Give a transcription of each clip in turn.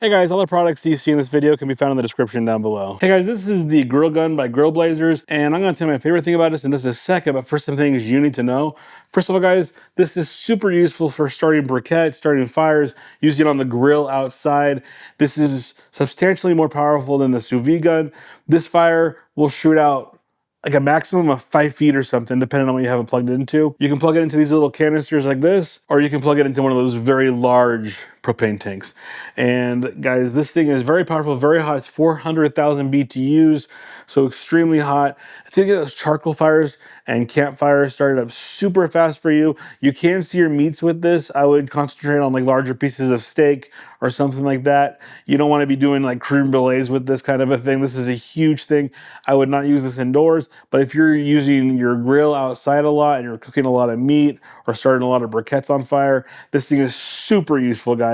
Hey guys, all the products you see in this video can be found in the description down below. Hey guys, this is the Grill Gun by GrillBlazers, and I'm gonna tell you my favorite thing about this in just a second, but first some things you need to know. First of all guys, this is super useful for starting briquettes, starting fires, using it on the grill outside. This is substantially more powerful than the sous vide gun. This fire will shoot out like a maximum of 5 feet or something, depending on what you have it plugged into. You can plug it into these little canisters like this, or you can plug it into one of those very large propane tanks. And guys, this thing is very powerful, very hot. It's 400,000 BTUs, so extremely hot. It's gonna get those charcoal fires and campfires started up super fast for you. You can sear meats with this. I would concentrate on like larger pieces of steak or something like that. You don't want to be doing like creme brulees with this kind of a thing. This is a huge thing. I would not use this indoors, but if you're using your grill outside a lot and you're cooking a lot of meat or starting a lot of briquettes on fire, this thing is super useful, guys.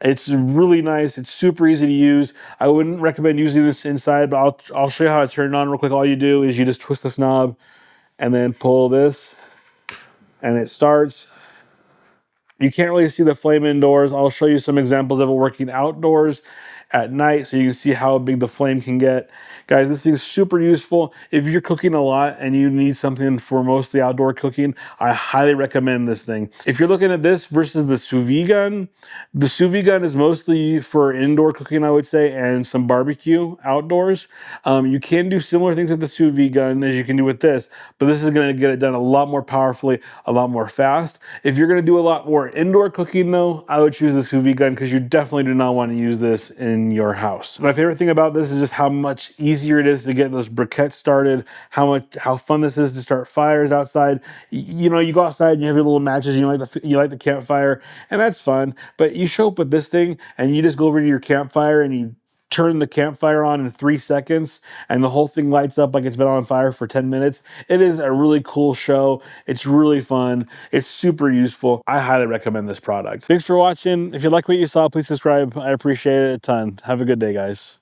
It's really nice. It's super easy to use. I wouldn't recommend using this inside, but I'll show you how to turn it on real quick. All you do is you just twist this knob and then pull this and it starts. You can't really see the flame indoors. I'll show you some examples of it working outdoors at night so you can see how big the flame can get. Guys, this thing's super useful. If you're cooking a lot and you need something for mostly outdoor cooking, I highly recommend this thing. If you're looking at this versus the sous vide gun, the sous vide gun is mostly for indoor cooking, I would say, and some barbecue outdoors. You can do similar things with the sous vide gun as you can do with this, but this is gonna get it done a lot more powerfully, a lot more fast. If you're gonna do a lot more indoor cooking though, I would choose the sous vide gun because you definitely do not want to use this in your house. My favorite thing about this is just how much easier it is to get those briquettes started, how fun this is to start fires outside. You know, you go outside and you have your little matches, and you like the campfire, and that's fun. But you show up with this thing and you just go over to your campfire and you turn the campfire on in 3 seconds and the whole thing lights up like it's been on fire for 10 minutes. It is a really cool show. It's really fun. It's super useful. I highly recommend this product. Thanks for watching. If you like what you saw, please subscribe. I appreciate it a ton. Have a good day, guys.